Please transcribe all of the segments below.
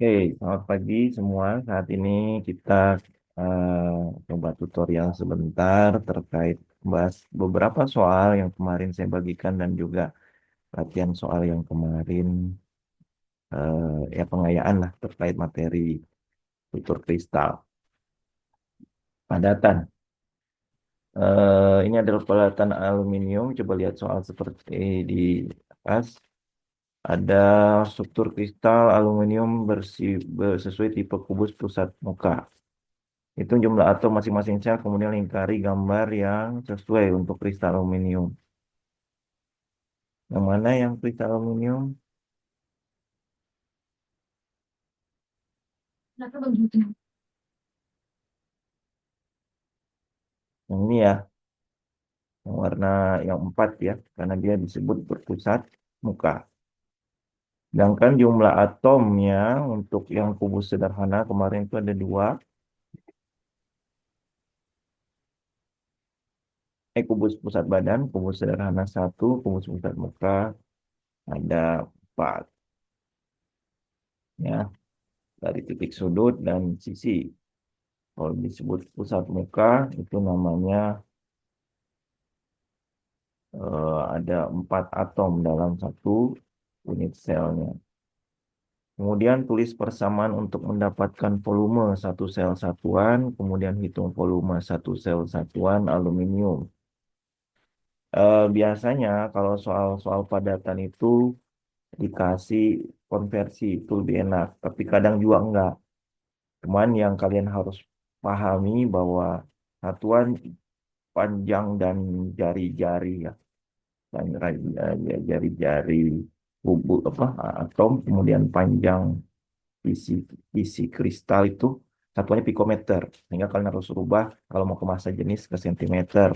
Oke, selamat pagi semua. Saat ini kita coba tutorial sebentar terkait bahas beberapa soal yang kemarin saya bagikan dan juga latihan soal yang kemarin ya pengayaan lah terkait materi struktur kristal padatan. Ini adalah padatan aluminium. Coba lihat soal seperti di atas. Ada struktur kristal aluminium sesuai tipe kubus pusat muka. Hitung jumlah atom masing-masing sel, kemudian lingkari gambar yang sesuai untuk kristal aluminium. Yang mana yang kristal aluminium? Kenapa begitu? Yang ini ya, yang warna yang 4 ya, karena dia disebut berpusat muka. Sedangkan jumlah atomnya untuk yang kubus sederhana kemarin itu ada dua, kubus pusat badan, kubus sederhana satu, kubus pusat muka ada 4 ya, dari titik sudut dan sisi. Kalau disebut pusat muka itu namanya ada 4 atom dalam satu unit selnya. Kemudian tulis persamaan untuk mendapatkan volume satu sel satuan, kemudian hitung volume satu sel satuan aluminium. Biasanya kalau soal-soal padatan itu dikasih konversi itu lebih enak, tapi kadang juga enggak. Cuman yang kalian harus pahami bahwa satuan panjang dan jari-jari ya dan jari-jari bubuk apa atom kemudian panjang isi isi kristal itu satuannya pikometer sehingga kalian harus rubah kalau mau ke massa jenis ke sentimeter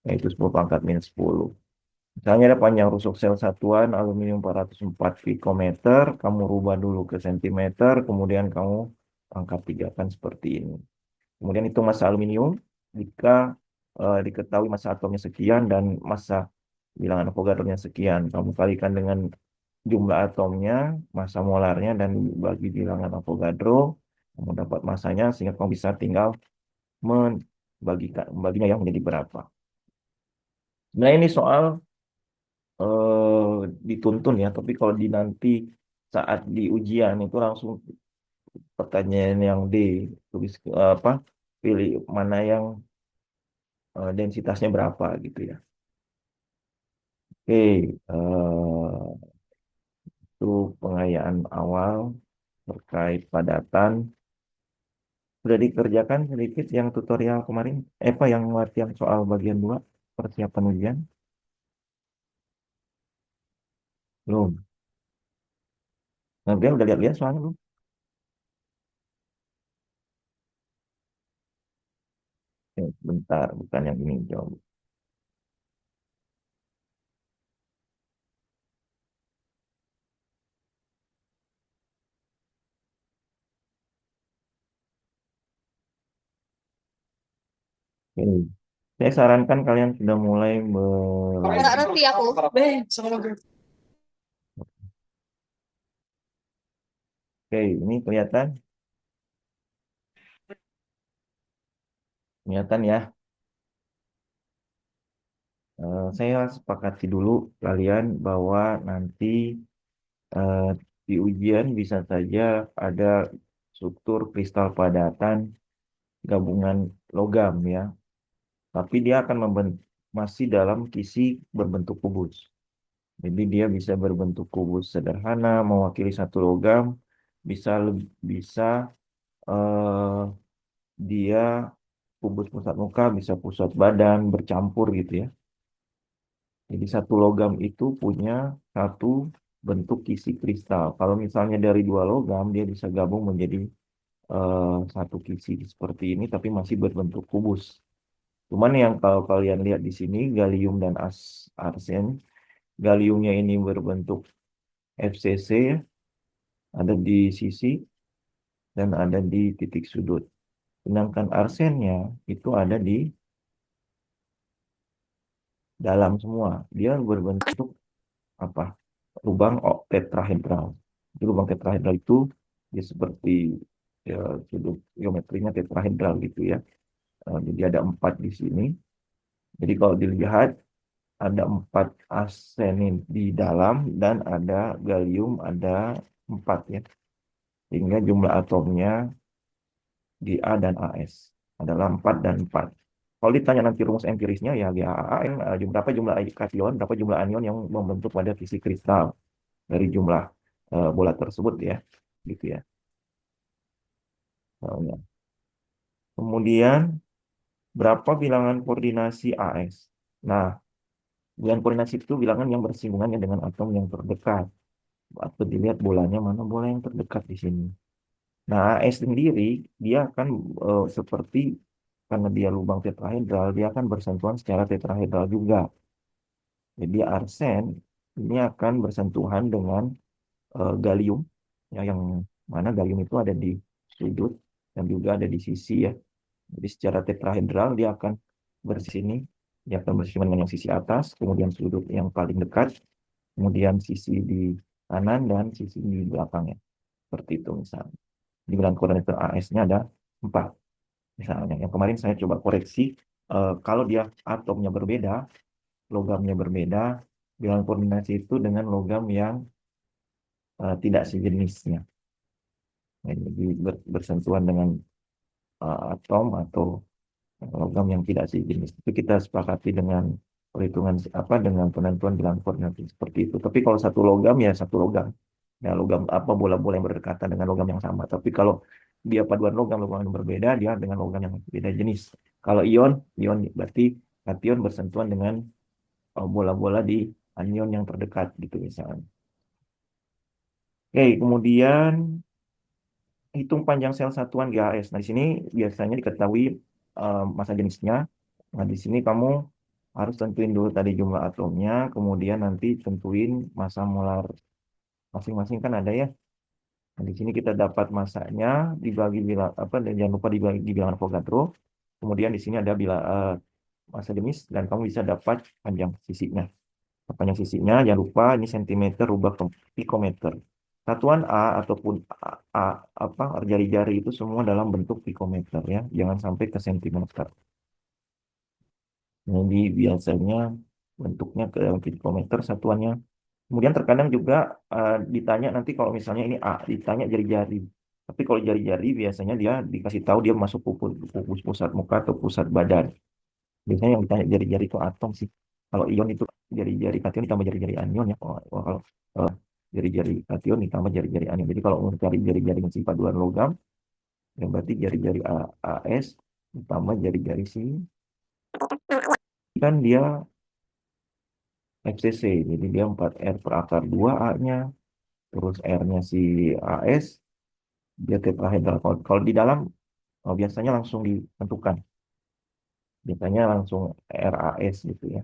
yaitu 10 pangkat minus 10. Misalnya ada panjang rusuk sel satuan aluminium 404 pikometer, kamu rubah dulu ke sentimeter, kemudian kamu angkat 3 kan seperti ini. Kemudian itu massa aluminium jika diketahui massa atomnya sekian dan massa bilangan Avogadro-nya sekian. Kamu kalikan dengan jumlah atomnya, massa molarnya, dan bagi bilangan Avogadro, kamu dapat massanya sehingga kamu bisa tinggal membaginya yang menjadi berapa. Nah ini soal dituntun ya, tapi kalau di nanti saat di ujian itu langsung pertanyaan yang D, tulis apa, pilih mana yang densitasnya berapa gitu ya. Oke, itu pengayaan awal terkait padatan. Sudah dikerjakan sedikit yang tutorial kemarin? Apa yang latihan soal bagian 2 persiapan ujian? Belum. Nah, dia udah lihat-lihat soalnya belum? Bentar, bukan yang ini jawab. Oke. Saya sarankan kalian sudah mulai Nggak belajar. ngerti aku. Beh, Oke, ini kelihatan? Kelihatan ya. Saya sepakati dulu kalian bahwa nanti eh, di ujian bisa saja ada struktur kristal padatan gabungan logam ya. Tapi dia akan masih dalam kisi berbentuk kubus. Jadi dia bisa berbentuk kubus sederhana, mewakili satu logam, bisa bisa eh, dia kubus pusat muka, bisa pusat badan, bercampur gitu ya. Jadi satu logam itu punya satu bentuk kisi kristal. Kalau misalnya dari dua logam, dia bisa gabung menjadi satu kisi seperti ini, tapi masih berbentuk kubus. Cuman yang kalau kalian lihat di sini, gallium dan arsen, galliumnya ini berbentuk FCC, ya, ada di sisi dan ada di titik sudut. Sedangkan arsennya itu ada di dalam semua. Dia berbentuk apa? Lubang tetrahedral. Jadi lubang tetrahedral itu Dia seperti ya, sudut geometrinya tetrahedral gitu ya. Jadi ada empat di sini. Jadi kalau dilihat ada empat arsenin di dalam dan ada gallium ada empat ya. Sehingga jumlah atomnya di A dan AS adalah 4 dan 4. Kalau ditanya nanti rumus empirisnya ya GAAN, berapa jumlah kation, berapa jumlah anion yang membentuk pada fisik kristal dari jumlah bola tersebut ya. Gitu ya. Soalnya. Kemudian berapa bilangan koordinasi AS? Nah, bilangan koordinasi itu bilangan yang bersinggungannya dengan atom yang terdekat. Atau dilihat bolanya mana bola yang terdekat di sini. Nah, AS sendiri dia akan seperti karena dia lubang tetrahedral, dia akan bersentuhan secara tetrahedral juga. Jadi arsen ini akan bersentuhan dengan gallium, ya, yang mana gallium itu ada di sudut dan juga ada di sisi ya. Jadi secara tetrahedral dia akan bersini, dia akan bersinggungan dengan yang sisi atas, kemudian sudut yang paling dekat, kemudian sisi di kanan dan sisi di belakangnya. Seperti itu misalnya. Di bilangan koordinator AS-nya ada 4 misalnya. Yang kemarin saya coba koreksi, kalau dia atomnya berbeda, logamnya berbeda, bilangan koordinasi itu dengan logam yang tidak sejenisnya. Nah, jadi bersentuhan dengan atom atau logam yang tidak sejenis. Itu kita sepakati dengan perhitungan apa dengan penentuan bilangan koordinasi seperti itu. Tapi kalau satu logam ya satu logam. Ya logam apa bola-bola yang berdekatan dengan logam yang sama. Tapi kalau dia paduan logam yang berbeda, dia dengan logam yang beda jenis. Kalau ion berarti kation bersentuhan dengan bola-bola di anion yang terdekat gitu misalnya. Oke, kemudian hitung panjang sel satuan GAS. Nah, di sini biasanya diketahui massa jenisnya. Nah, di sini kamu harus tentuin dulu tadi jumlah atomnya, kemudian nanti tentuin massa molar masing-masing kan ada ya. Nah, di sini kita dapat massanya dibagi bilang apa dan jangan lupa dibagi di bilangan Avogadro. Kemudian di sini ada bila massa jenis dan kamu bisa dapat panjang sisinya. Panjang sisinya jangan lupa ini sentimeter rubah ke pikometer. Satuan A ataupun apa jari-jari itu semua dalam bentuk pikometer ya, jangan sampai ke sentimeter. Jadi biasanya bentuknya ke dalam pikometer satuannya. Kemudian terkadang juga ditanya nanti kalau misalnya ini A, ditanya jari-jari. Tapi kalau jari-jari biasanya dia dikasih tahu dia masuk pusat muka atau pusat badan. Biasanya yang ditanya jari-jari itu atom sih. Kalau ion itu jari-jari kation ditambah jari-jari anion ya. Kalau eh, jari-jari kation ditambah jari-jari anion. Jadi kalau mau cari jari-jari yang sifat paduan logam, ya berarti jari-jari AS ditambah jari-jari si kan dia FCC. Jadi dia 4R per akar 2 A-nya, terus R-nya si AS, dia tetrahedral. Kalau di dalam biasanya langsung ditentukan. Biasanya langsung RAS gitu ya.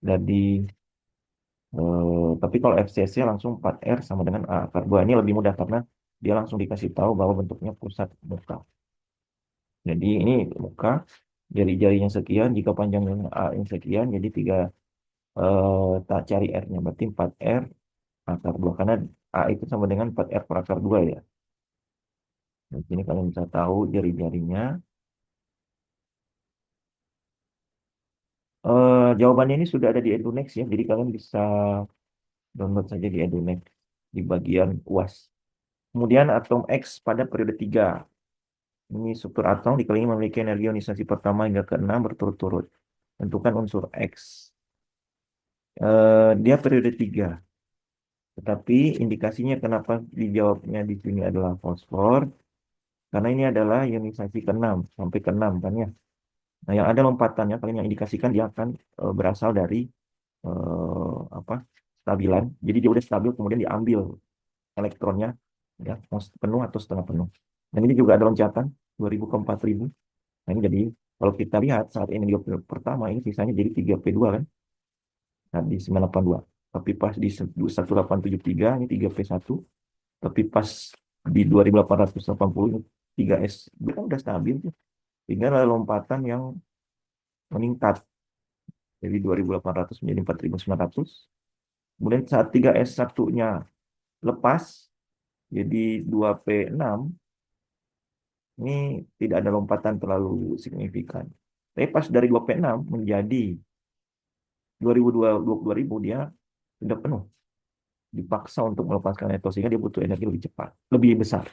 Jadi tapi kalau FCC langsung 4R sama dengan A akar 2. Ini lebih mudah karena dia langsung dikasih tahu bahwa bentuknya pusat muka. Jadi ini muka, jari-jarinya sekian, jika panjangnya A yang sekian, jadi tak cari R-nya, berarti 4R akar 2. Karena A itu sama dengan 4R per akar 2 ya. Di sini kalian bisa tahu jari-jarinya. Jawabannya ini sudah ada di Edunex ya, jadi kalian bisa download saja di Edunex di bagian UAS. Kemudian atom X pada periode 3. Ini struktur atom dikelilingi memiliki energi ionisasi pertama hingga ke-6 berturut-turut. Tentukan unsur X. Dia periode 3. Tetapi indikasinya kenapa dijawabnya di sini adalah fosfor. Karena ini adalah ionisasi ke-6 sampai ke-6 kan ya. Nah, yang ada lompatannya kalian yang indikasikan dia akan berasal dari apa? Stabilan. Jadi dia udah stabil kemudian diambil elektronnya ya, mau penuh atau setengah penuh. Dan ini juga ada loncatan 2000 ke 4000. Nah, ini jadi kalau kita lihat saat ini di pertama ini sisanya jadi 3P2 kan. Nah, di 982. Tapi pas di 1873 ini 3P1. Tapi pas di 2880 ini 3S. Dia kan udah stabil tuh. Sehingga ada lompatan yang meningkat. Jadi 2800 menjadi 4900. Kemudian saat 3S1-nya lepas, Jadi 2p6 ini tidak ada lompatan terlalu signifikan. Tapi pas dari 2p6 menjadi 2000 dia sudah penuh. Dipaksa untuk melepaskan elektron sehingga dia butuh energi lebih cepat, lebih besar.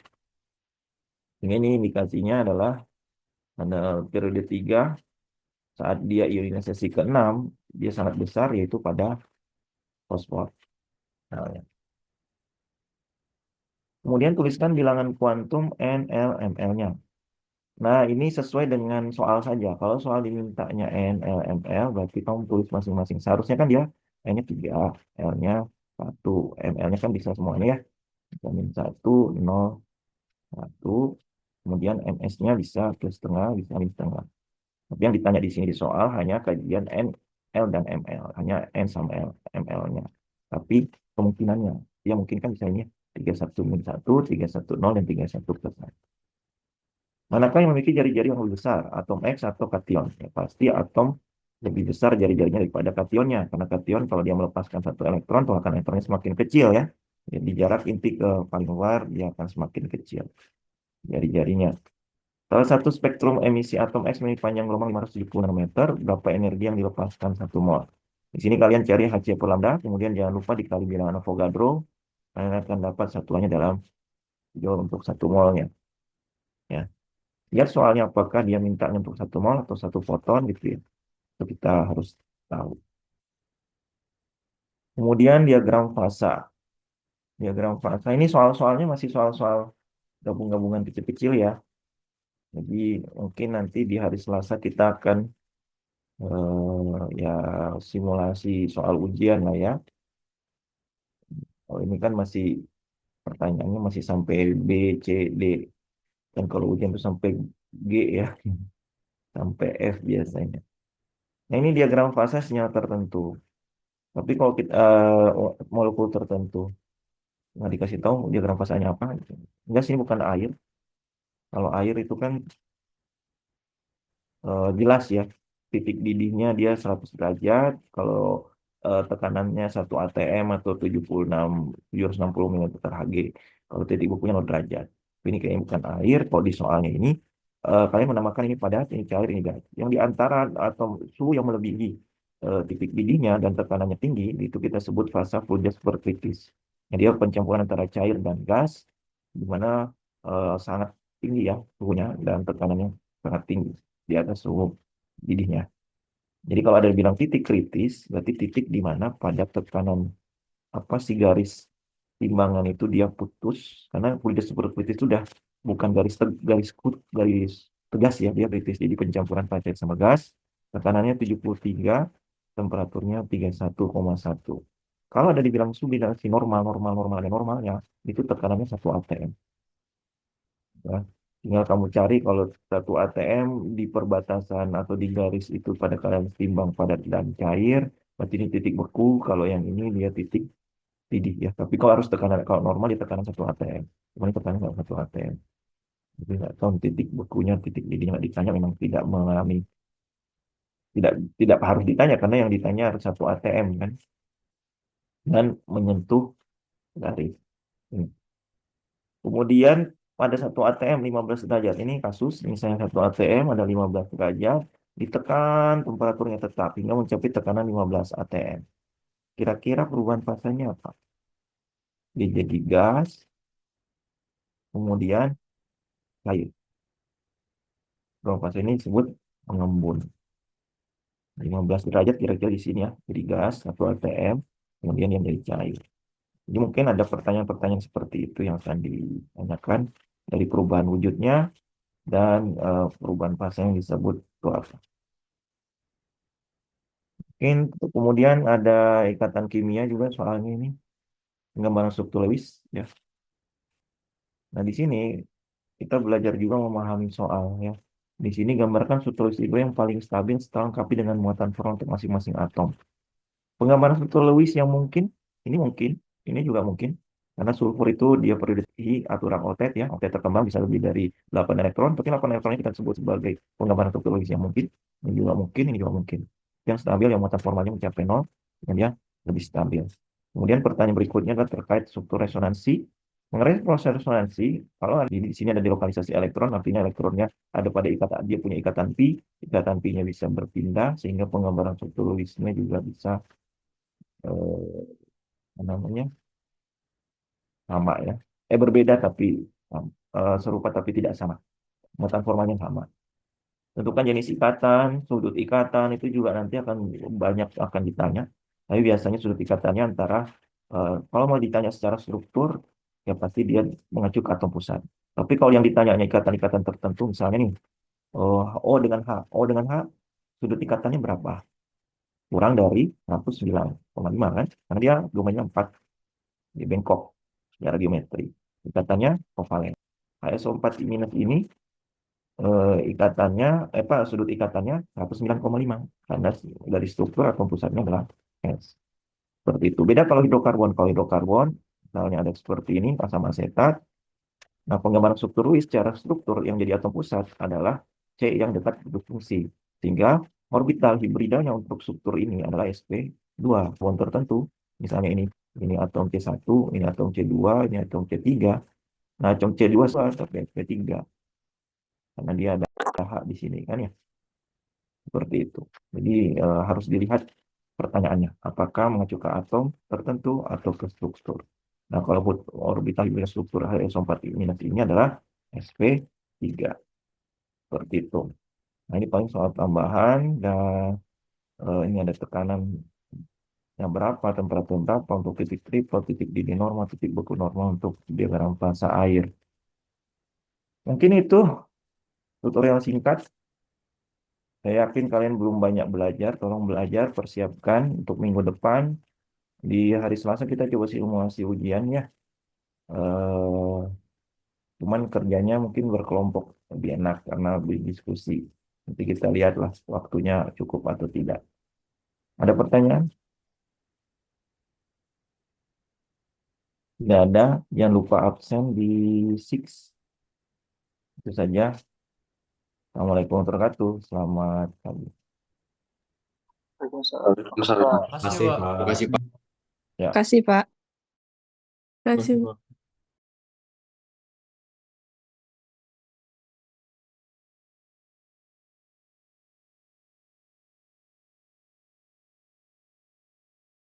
Sehingga ini indikasinya adalah pada periode 3 saat dia ionisasi ke-6 dia sangat besar yaitu pada fosfor. Nah, ya. Kemudian tuliskan bilangan kuantum NLML-nya. Nah, ini sesuai dengan soal saja. Kalau soal dimintanya NLML, berarti kamu tulis masing-masing. Seharusnya kan dia N-nya 3, L-nya 1, ML-nya kan bisa semuanya ya. Min 1, 0, 1. Kemudian MS-nya bisa plus setengah, bisa min setengah. Tapi yang ditanya di sini di soal hanya kajian N, L, dan ML. Hanya N sama L, ML-nya. Tapi kemungkinannya, dia mungkin kan bisa ini 31 min 1, 310, dan 31 plus 1. Manakah yang memiliki jari-jari yang lebih besar, atom X atau kation? Ya, pasti atom lebih besar jari-jarinya daripada kationnya. Karena kation kalau dia melepaskan satu elektron, tolakan elektronnya semakin kecil ya. Jadi jarak inti ke paling luar dia akan semakin kecil jari-jarinya. Salah satu spektrum emisi atom X memiliki panjang gelombang 570 nanometer. Berapa energi yang dilepaskan 1 mol? Di sini kalian cari Hc per lambda, kemudian jangan lupa dikali bilangan Avogadro. Kalian akan dapat satuannya dalam joule untuk 1 molnya. Ya. Lihat soalnya apakah dia minta untuk 1 mol atau 1 foton gitu ya. Itu kita harus tahu. Kemudian diagram fasa. Diagram fasa ini soal-soalnya masih soal-soal gabung-gabungan kecil-kecil ya. Jadi mungkin nanti di hari Selasa kita akan ya simulasi soal ujian lah ya. Oh, ini kan masih pertanyaannya masih sampai B, C, D. Dan kalau ujian itu sampai G ya, sampai F biasanya. Nah ini diagram fasa sinyal tertentu. Tapi kalau kita molekul tertentu nggak dikasih tahu diagram fasanya apa, gitu. Enggak sih, bukan air. Kalau air itu kan jelas ya, titik didihnya dia 100 derajat. Kalau tekanannya 1 atm atau 760 mm Hg. Kalau titik bukunya 0 derajat. Ini kayaknya bukan air. Kalau di soalnya ini kalian menamakan ini padat, ini cair, ini gas. Yang di antara atau suhu yang melebihi titik didihnya dan tekanannya tinggi, itu kita sebut fasa fluida superkritis. Jadi dia pencampuran antara cair dan gas, di mana sangat tinggi ya suhunya dan tekanannya sangat tinggi di atas suhu didihnya. Jadi kalau ada yang bilang titik kritis, berarti titik di mana pada tekanan apa sih garis timbangan itu dia putus, karena fluida superkritis itu sudah bukan garis tegas ya, dia kritis. Jadi pencampuran pasir sama gas, tekanannya 73, temperaturnya 31,1. Kalau ada dibilang sublimasi normal, normal, normal, dan normalnya, itu tekanannya 1 atm. Ya. Tinggal kamu cari kalau 1 atm di perbatasan atau di garis itu pada kalian timbang padat dan cair, berarti ini titik beku. Kalau yang ini dia titik didih ya. Tapi kalau harus tekanan, kalau normal di tekanan 1 atm. Cuma ini tekanan nggak 1 atm. Jadi nggak tahu titik bekunya, titik didihnya nggak ditanya, memang tidak mengalami, tidak tidak harus ditanya karena yang ditanya harus 1 atm kan, dan menyentuh garis. Hmm. Kemudian pada 1 atm 15 derajat. Ini kasus, misalnya 1 atm ada 15 derajat, ditekan temperaturnya tetap hingga mencapai tekanan 15 atm. Kira-kira perubahan fasanya apa? Dia jadi gas, kemudian cair. Perubahan fase ini disebut mengembun. 15 derajat kira-kira di sini ya. Jadi gas, 1 atm, kemudian yang jadi cair. Jadi mungkin ada pertanyaan-pertanyaan seperti itu yang akan ditanyakan dari perubahan wujudnya dan perubahan fase yang disebut itu apa. Mungkin kemudian ada ikatan kimia juga soalnya ini, pengembangan struktur Lewis ya. Nah di sini kita belajar juga memahami soal ya. Di sini gambarkan struktur Lewis yang paling stabil setelah lengkapi dengan muatan Fromm untuk masing-masing atom. Penggambaran struktur Lewis yang mungkin, ini juga mungkin. Karena sulfur itu dia periode aturan oktet ya, oktet terkembang bisa lebih dari 8 elektron, tapi 8 elektron ini kita sebut sebagai penggambaran struktur Lewis yang mungkin. Ini juga mungkin, ini juga mungkin. Yang stabil, yang muatan formalnya mencapai 0, dan dia lebih stabil. Kemudian pertanyaan berikutnya adalah terkait struktur resonansi. Mengenai proses resonansi, kalau di sini ada di lokalisasi elektron, artinya elektronnya ada pada ikatan, dia punya ikatan pi-nya bisa berpindah sehingga penggambaran struktur Luisnya juga bisa apa namanya sama ya, berbeda tapi serupa tapi tidak sama, muatan formalnya sama. Tentukan jenis ikatan, sudut ikatan itu juga nanti akan banyak akan ditanya. Tapi biasanya sudut ikatannya antara kalau mau ditanya secara struktur ya pasti dia mengacu ke atom pusat. Tapi kalau yang ditanyanya ikatan-ikatan tertentu misalnya nih, oh, O dengan H, sudut ikatannya berapa? Kurang dari 109,5 kan? Karena dia domainnya 4 di bengkok secara geometri. Ikatannya kovalen. HSO4 minus ini ikatannya sudut ikatannya 109,5 karena dari struktur atau pusatnya adalah S. Seperti itu. Beda kalau hidrokarbon. Kalau hidrokarbon misalnya ada seperti ini asam asetat. Nah, penggambaran struktur Lewis secara struktur yang jadi atom pusat adalah C yang dekat berfungsi. Sehingga orbital hibridanya untuk struktur ini adalah sp2 bond tertentu. Misalnya ini atom C1, ini atom C2, ini atom C3. Nah, atom C2 sampai sp3 karena dia ada H di sini kan ya. Seperti itu. Jadi harus dilihat pertanyaannya, apakah mengacu ke atom tertentu atau ke struktur. Nah, kalau orbital hibrid struktur HSO4 minus ini adalah sp3. Seperti itu. Nah, ini paling soal tambahan dan ini ada tekanan yang berapa, temperatur berapa untuk titik triple, titik didih normal, titik beku normal untuk diagram fasa air. Mungkin itu tutorial singkat. Saya yakin kalian belum banyak belajar. Tolong belajar, persiapkan untuk minggu depan. Di hari Selasa kita coba simulasi ujian ya. Eh, Cuman kerjanya mungkin berkelompok lebih enak karena lebih diskusi. Nanti kita lihatlah waktunya cukup atau tidak. Ada pertanyaan? Tidak ada. Jangan lupa absen di six. Itu saja. Assalamualaikum warahmatullahi wabarakatuh. Selamat pagi. Waalaikumsalam. Terima kasih, Pak. Ya. Kasih, Pak. Kasih.